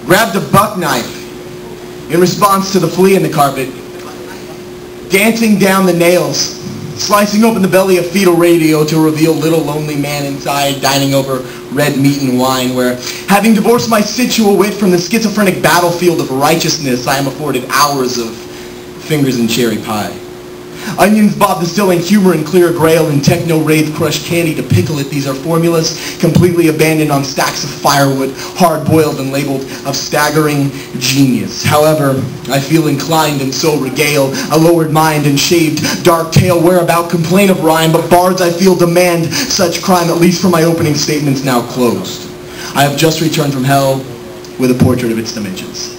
grabbed a buck knife in response to the flea in the carpet, dancing down the nails, slicing open the belly of fetal radio to reveal little lonely man inside, dining over red meat and wine, where, having divorced my sensual wit from the schizophrenic battlefield of righteousness, I am afforded hours of fingers and cherry pie. Onions, Bob distilling humor and clear grail and techno-rave crushed candy to pickle it. These are formulas completely abandoned on stacks of firewood, hard-boiled and labeled of staggering genius. However, I feel inclined and so regale a lowered mind and shaved dark tale whereabout complain of rhyme, but bards I feel demand such crime, at least for my opening statements now closed. I have just returned from hell with a portrait of its dimensions.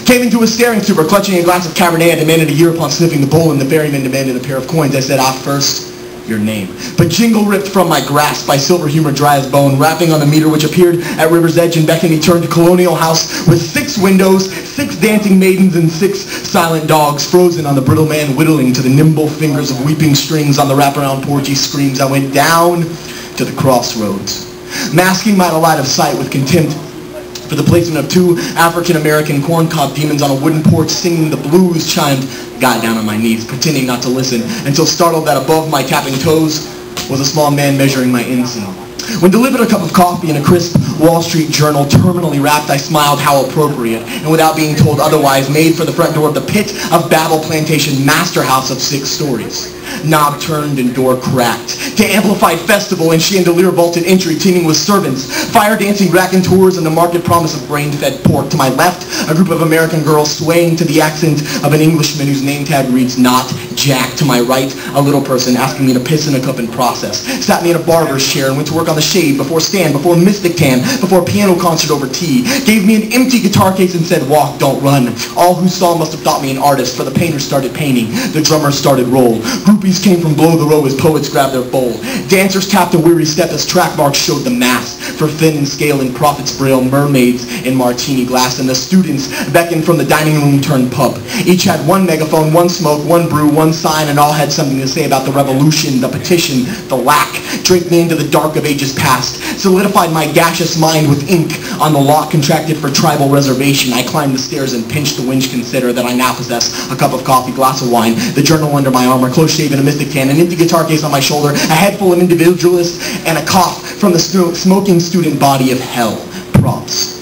Came into a staring stupor, clutching a glass of Cabernet, and demanded a year upon sniffing the bowl, and the ferryman demanded a pair of coins. I said, first, your name. But jingle ripped from my grasp by silver humor dry as bone, rapping on the meter which appeared at river's edge and beckoned me turned to colonial house with 6 windows, 6 dancing maidens, and 6 silent dogs, frozen on the brittle man whittling to the nimble fingers of weeping strings on the wraparound porgy screams. I went down to the crossroads, masking my delight of sight with contempt for the placement of 2 African-American corncob demons on a wooden porch singing the blues chimed. Got down on my knees, pretending not to listen, until startled that above my tapping toes was a small man measuring my inseam. When delivered a cup of coffee and a crisp Wall Street Journal terminally wrapped, I smiled how appropriate, and without being told otherwise, made for the front door of the Pit of Babel Plantation master house of 6 stories. Knob turned and door cracked. To amplified festival and chandelier vaulted entry teeming with servants, fire dancing raconteurs and the market promise of brain-fed pork. To my left, a group of American girls swaying to the accent of an Englishman whose name tag reads not Jack. To my right, a little person asking me to piss in a cup and process. Sat me in a barber's chair and went to work on the shave, before stand, before mystic tan, before a piano concert over tea. Gave me an empty guitar case and said, walk, don't run. All who saw must have thought me an artist, for the painter started painting, the drummer started roll. Groupies came from below the row as poets grabbed their bowl. Dancers tapped a weary step as track marks showed the mass. For thin and scale in prophet's braille, mermaids in martini glass, and the students beckoned from the dining room turned pub. Each had 1 megaphone, 1 smoke, 1 brew, 1 sign, and all had something to say about the revolution, the petition, the lack. Draped me into the dark of ages past, solidified my gaseous mind with ink on the lock contracted for tribal reservation. I climbed the stairs and pinched the winch, consider that I now possess a cup of coffee, glass of wine, the journal under my arm, a close shave and a mystic tan, an empty guitar case on my shoulder, a head full of individualists, and a cough from the smoking student body of hell. Props.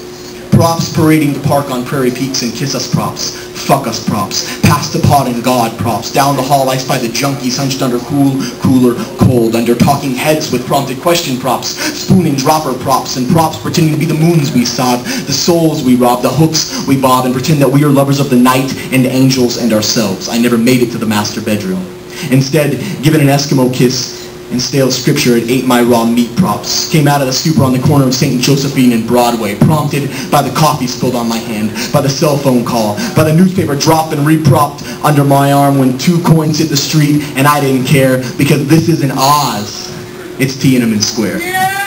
Props parading to park on prairie peaks and kiss us props. Fuck us props. Past the pot and God props. Down the hall I spy the junkies hunched under cool, cooler, cold. Under talking heads with prompted question props. Spoon and dropper props. And props pretending to be the moons we sod. The souls we rob. The hooks we bob. And pretend that we are lovers of the night and angels and ourselves. I never made it to the master bedroom. Instead, given an Eskimo kiss and stale scripture, it ate my raw meat props. Came out of the stupor on the corner of St. Josephine and Broadway, prompted by the coffee spilled on my hand, by the cell phone call, by the newspaper dropped and repropped under my arm when 2 coins hit the street and I didn't care, because this isn't Oz, it's Tiananmen Square. Yeah!